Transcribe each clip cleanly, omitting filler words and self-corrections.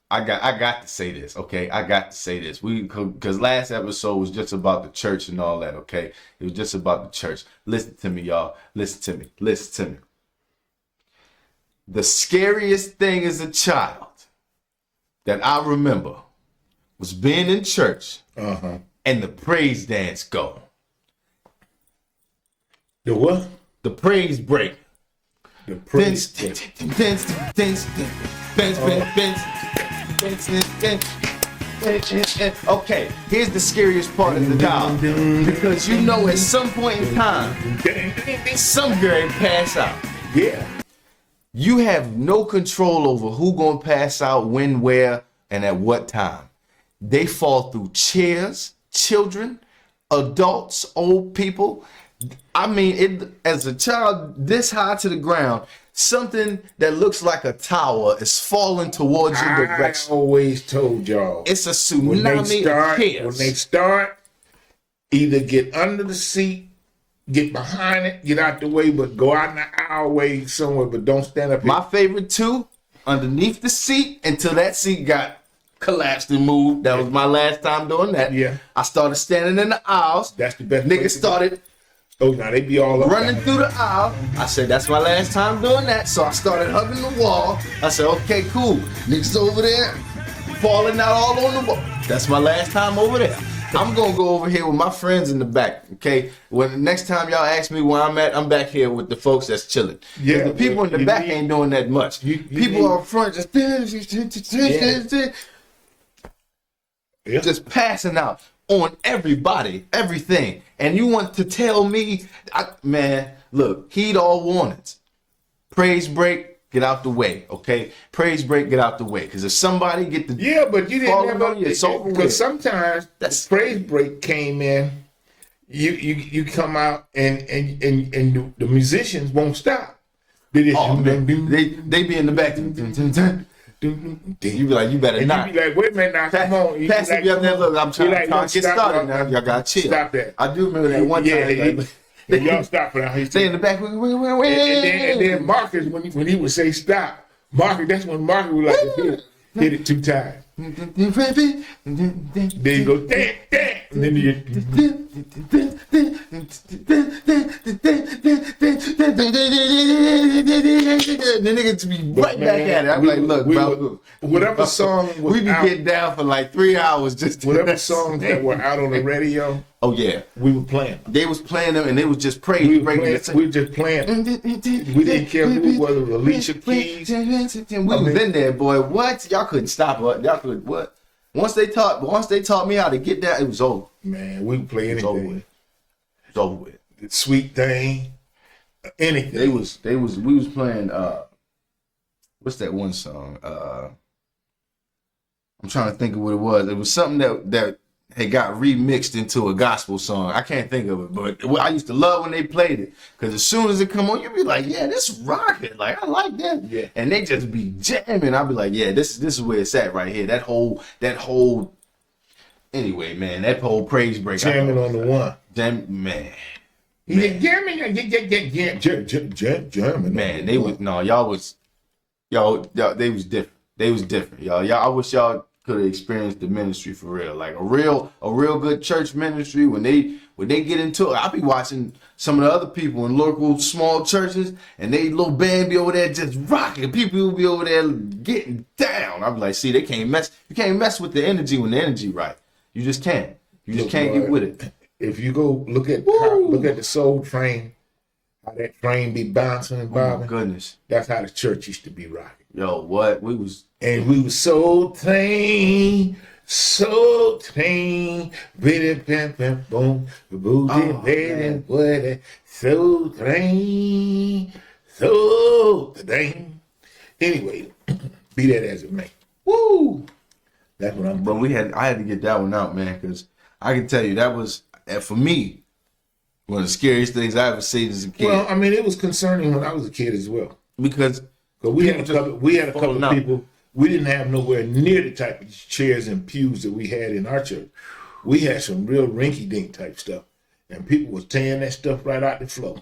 I got to say this, okay? I got to say this. Because last episode was just about the church and all that, okay? It was just about the church. Listen to me, y'all. Listen to me. Listen to me. The scariest thing as a child that I remember was being in church and the praise dance go. The what? The praise break. The praise break. Okay, here's the scariest part of the job. Because you know at some point in time, some girl pass out. Yeah. You have no control over who gonna pass out, when, where, and at what time. They fall through chairs, children, adults, old people. I mean, it as a child, this high to the ground, something that looks like a tower is falling towards your direction. I always told y'all. It's a tsunami of chaos. When they start, either get under the seat, get behind it, get out the way, but go out in the aisleway somewhere, but don't stand up here. My favorite two, underneath the seat until that seat got collapsed and moved. That was my last time doing that. Yeah. I started standing in the aisles. That's the best. Niggas started Oh, now they be all up running through the aisle. I said, that's my last time doing that. So I started hugging the wall. I said, okay, cool. Niggas over there falling out all on the wall. That's my last time over there. I'm going to go over here with my friends in the back, okay? When the next time y'all ask me where I'm at, I'm back here with the folks that's chilling. Yeah, the people in the back ain't doing that much. People up front just just passing out on everybody, everything. And you want to tell me, man, look, heed all warnings. Praise break, get out the way, okay? Praise break, get out the way. Because if somebody get the but you didn't never, because sometimes that's the praise break came in, you come out and the musicians won't stop. They be in the back. You be like, you better not. You be like, wait a minute now, come on. Pass it up there, look, I'm trying to get started now. Y'all got to chill. Stop that. I do remember that one time. Y'all stop for now. Stay in the back. And then Marcus, when he would say stop, Marcus, that's when Marcus would like to hit it 2 times. Then you go, damn, and then you the nigga to be right back at it. I'm like, look, bro. Whatever song was we be getting down for like 3 hours just whatever songs that were out on the radio. Oh yeah, we were playing. They was playing them, and they was just praise. We were just playing. We didn't care who, whether it was Alicia Keys. We was in there, boy. What? Y'all couldn't stop us. Y'all could what? Once they taught me how to get down, it was over. Man, we would play anything. It was over with. The Sweet Thing, anything. We was playing. What's that one song? I'm trying to think of what it was. It was something that had got remixed into a gospel song. I can't think of it, but I used to love when they played it, because as soon as it come on, you'd be like, yeah, this rocking. Like, I like that. Yeah. And they just be jamming. I'd be like, yeah, this is where it's at right here. That whole anyway, man, that whole praise break. Jamming on the one. Man. Jamming. Man, they was they was different. They was different, y'all. I wish y'all could have experienced the ministry for real. Like a real good church ministry. When they get into it, I'll be watching some of the other people in local small churches, and they little band be over there just rocking. People will be over there getting down. I'll be like, see, you can't mess with the energy when the energy right. You just can't. You just can't get with it. If you go look at the Soul Train, how that train be bouncing and bobbing. Oh my goodness. That's how the church used to be rocking. Yo, what? We was Soul Train, bitty pim pim boom, booty baby, what Soul Train, Soul Train. Anyway, be that as it may. Woo! That's what I'm. But I had to get that one out, man, because I can tell you that was, for me, one of the scariest things I ever seen as a kid. Well, I mean, it was concerning when I was a kid as well. Because we had a couple of people. We didn't have nowhere near the type of chairs and pews that we had in our church. We had some real rinky-dink type stuff, and people was tearing that stuff right out the floor.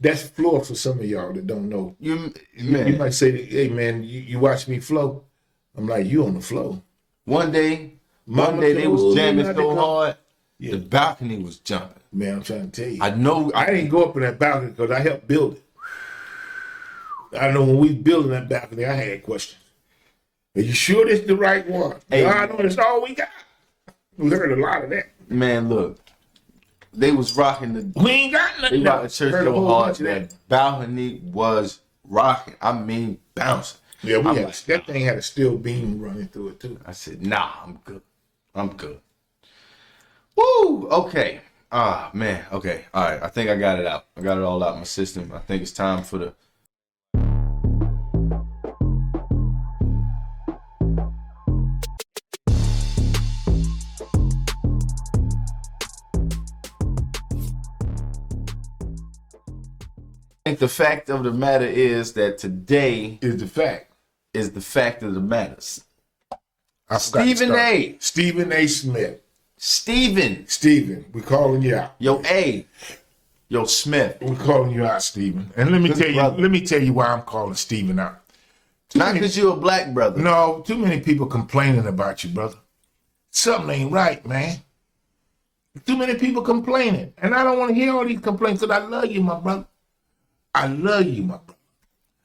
That's floor for some of y'all that don't know. You You man. might say, hey man, you watch me flow. I'm like, you on the flow. One day Mama they was told me jamming not to so go. hard, Yeah. the balcony was jumping. Man, I'm trying to tell you. I know. I didn't go up in that balcony because I helped build it. I know when we building that balcony, I had questions. Are you sure this the right one? Hey. I know that's all we got. We heard a lot of that. Man, look, they was rocking the. We ain't got They nothing. rocking else. church Heard a so whole hard bunch of that balcony was rocking. I mean, bouncing. Yeah, I'm had, like, that thing had a steel beam running through it too. I said, nah, I'm good. I'm good. Woo! Okay. Ah, man. Okay. All right. I think I got it out. I got it all out in my system. I think it's time for the. I think the fact of the matter is that today Is the fact. is the fact of the matter. I forgot to Stephen start. A. Stephen A. Smith. Stephen, we calling you out. yo A, yo Smith. We calling you out, Stephen. And let me Good tell you. brother. Let me tell you why I'm calling Stephen out. Not because you're a black brother. No, too many people complaining about you, brother. Something ain't right, man. Too many people complaining. And I don't want to hear all these complaints because I love you, my brother. I love you, my brother.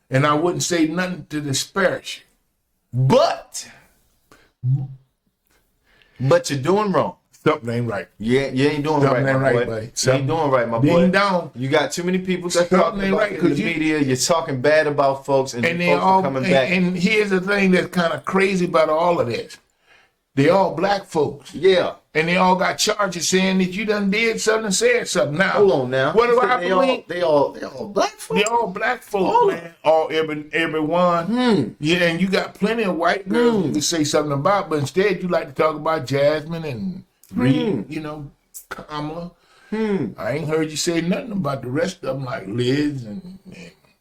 And I wouldn't say nothing to disparage you. But you're doing wrong. Something ain't right. Yeah, you ain't doing Something right, ain't my right, boy. buddy. You ain't doing right, my boy. Ding dong. You got too many people that Something talking ain't about right, it in the 'cause you- media. You're talking bad about folks, and And the they folks all are coming back. and here's the thing that's kind of crazy about all of this. They all black folks. Yeah. And they all got charges saying that you done did something and said something. Now, Hold on now. What do You I said believe? They all black folks. They all black folks, All man. All everyone. Yeah, and you got plenty of white girls you can say something about, but instead you like to talk about Jasmine and Ried, you know, Kamala. I ain't heard you say nothing about the rest of them, like Liz and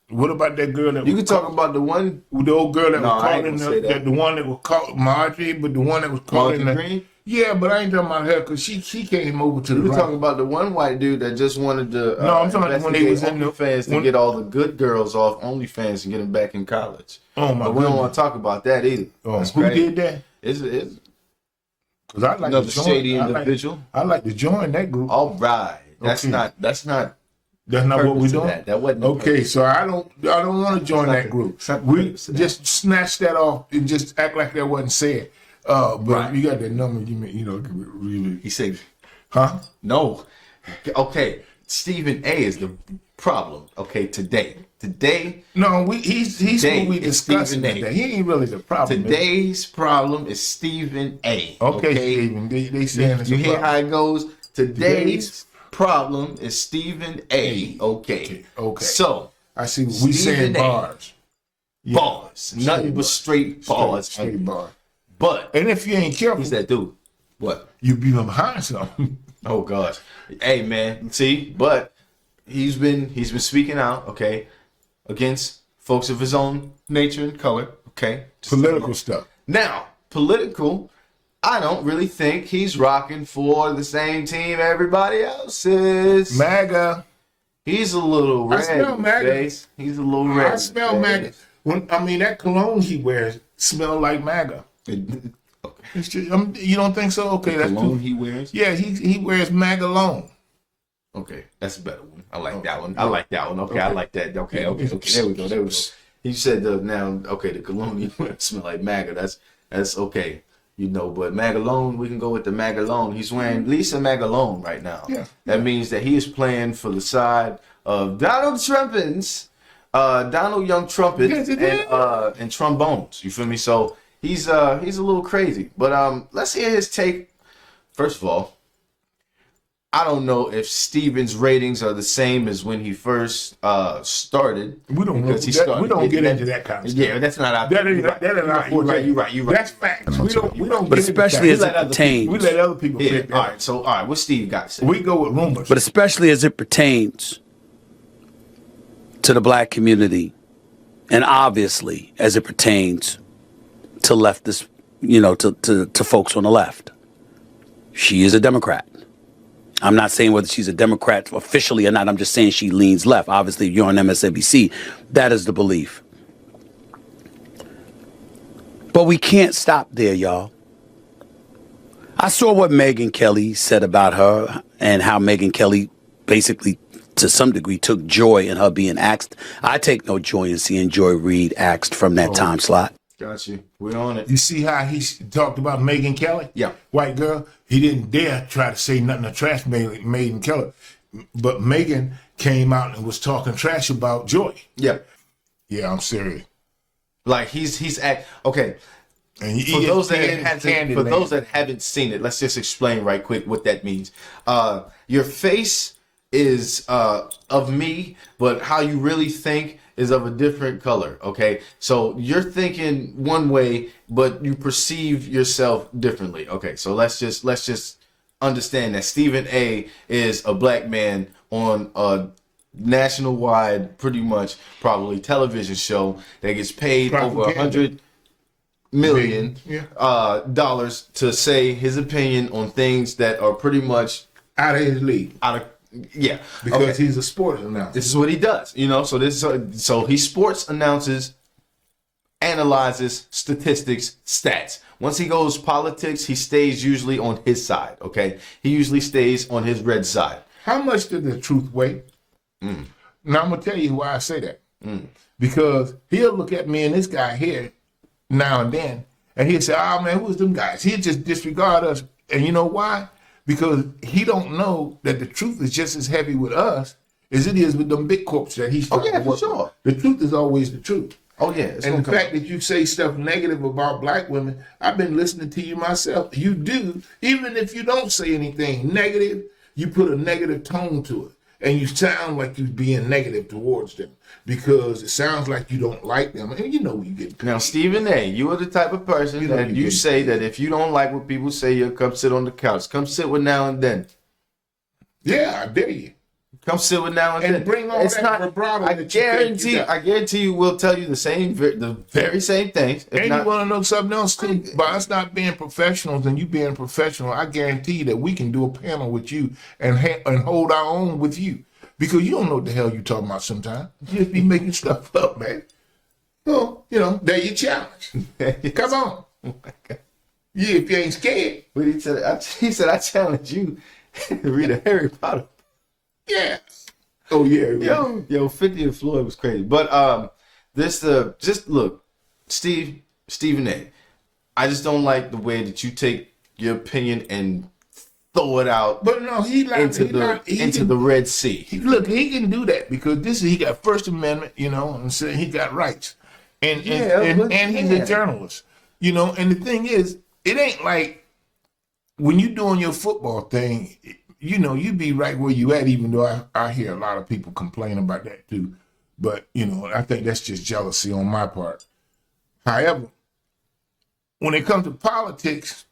what about that girl that You was can talk about the one the old girl that No, was I ain't calling gonna say that. the one that was called Marjorie, but the one that was calling Marjorie Green? Yeah, but I ain't talking about her because she came over to You the were right. talking about the one white dude that just wanted to No, I'm talking about when they was in the- OnlyFans to when- get all the good girls off OnlyFans and get them back in college. Oh my But we don't goodness. want to talk about that either. Oh, That's who crazy. did that? It's Because I like another to join. shady I like- individual. I like to join that group. All right. That's Okay. not That's not purpose what we're of doing. that wasn't the Okay, purpose. so I don't want to join not that the- group. it's not the We purpose of that. just snatch that off and just act like that wasn't said. But Right. you got that number. You know, really, He said huh? no. Okay. Stephen A is the problem. Okay, today. No, he's Today who we is discussing Stephen A. today. He ain't really the problem. is he? Today's problem is Stephen A. Okay, Stephen. They saying it's You a hear problem. how it goes? Today's Today's problem is Stephen A. Okay. Okay. So, I see. We Stephen saying A. bars. Yeah. bars. Nothing but straight bars. Straight bar. But And if you ain't careful, he's that dude. What? you be behind something. Oh gosh. Hey man, see, but he's been speaking out, okay, against folks of his own nature and color, okay? Political stuff. Now, political, I don't really think he's rocking for the same team everybody else is. MAGA. He's a little red. I smell in the MAGA. face. He's a little red. I in the smell face. MAGA. That cologne he wears smell like MAGA. Okay. It's just, you don't think so? Okay, that's Cologne too. he wears. Yeah, he wears MAGA cologne. Okay, that's a better one. I like that one. I like that one. Okay, I like that. Okay. There we go. He said the cologne you wear smell like MAGA. That's okay. You know, but Magalone, we can go with the Magalone. He's wearing Lisa Magalone right now. Yeah. That means that he is playing for the side of Donald Young Trumpet Yes, it is. and trombones. You feel me? So he's a little crazy. But let's hear his take. First of all, I don't know if Steven's ratings are the same as when he first started. We don't know. because he That, started we don't get getting into that kind of stuff. Yeah, that's not our. That ain't You're right. that ain't our forte. You're right. That's facts. We don't But get into especially that. as it pertains, we let other people Yeah. pick that. All right. So, all right. What Steve got to say? We go with rumors. but especially as it pertains to the black community, and obviously as it pertains to leftists, to folks on the left. She is a Democrat. I'm not saying whether she's a Democrat officially or not. I'm just saying she leans left. Obviously, you're on MSNBC. That is the belief. But we can't stop there, y'all. I saw what Megyn Kelly said about her and how Megyn Kelly basically, to some degree, took joy in her being axed. I take no joy in seeing Joy Reid axed from that time slot. Got you. We're on it. You see how he talked about Megyn Kelly? Yeah. White girl. He didn't dare try to say nothing to trash Megyn Kelly. But Megyn came out and was talking trash about Joy. Yeah. Yeah, I'm serious. Like he's okay. And For those that haven't seen it, let's just explain right quick what that means. Your face is of me, but how you really think is of a different color. Okay, so you're thinking one way, but you perceive yourself differently. Okay, so let's just understand that Stephen A. is a black man on a national wide, pretty much probably television show that gets paid over $100 million dollars to say his opinion on things that are pretty much out of his league. Because he's a sports announcer. this is what he does, so he sports announces, analyzes statistics, stats. Once he goes politics, he stays usually on his side. Okay, he usually stays on his red side. How much did the truth weigh? Now I'm gonna tell you why I say that. Because he'll look at me and this guy here now and then, and he'll say, "Oh man, who's them guys?" He'll just disregard us, and you know why? Because he don't know that the truth is just as heavy with us as it is with them big corps that he's trying to work with. The truth is always the truth. Oh yeah, and the fact that you say stuff negative about black women, I've been listening to you myself. You do, even if you don't say anything negative, you put a negative tone to it. And you sound like you're being negative towards them because it sounds like you don't like them. And you know you get now, Stephen A., you are the type of person that you say that if you don't like what people say, you'll come sit on the couch. Come sit with Now and Then. Yeah, I dare you. Come sit with Now and Then. Bring all that vibrato. I guarantee you we'll tell you the very same things. And you want to know something else too? By us not being professionals and you being professional, I guarantee you that we can do a panel with you and hold our own with you. Because you don't know what the hell you talking about sometimes. You just be making stuff up, man. So, there's your challenge. Come on. Oh my God. Yeah, if you ain't scared. But he said, I challenge you to read a Harry Potter. Yeah. Oh yeah. Yo, 50 and Floyd was crazy. But just look, Stephen A. I just don't like the way that you take your opinion and throw it out. But no, into the Red Sea. He can do that because he got First Amendment, and so he got rights, and he's a journalist, And the thing is, it ain't like when you doing your football thing. You be right where you at, even though I hear a lot of people complain about that too. But, I think that's just jealousy on my part. However, when it comes to politics,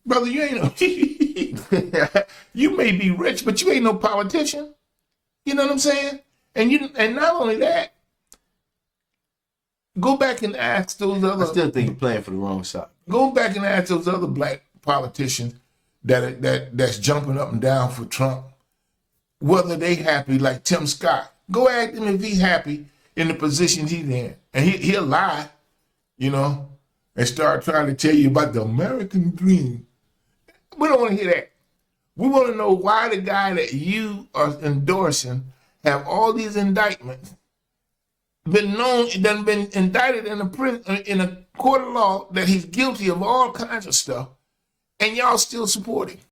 brother, you ain't no, you may be rich, but you ain't no politician. You know what I'm saying? And not only that, go back and ask those other. I still think you're playing for the wrong side. Go back and ask those other black politicians that's jumping up and down for Trump, whether they happy, like Tim Scott. Go ask him if he's happy in the position he's in. And he'll lie, and start trying to tell you about the American dream. We don't want to hear that. We want to know why the guy that you are endorsing have all these indictments, been indicted in a court of law that he's guilty of all kinds of stuff, and y'all still support him.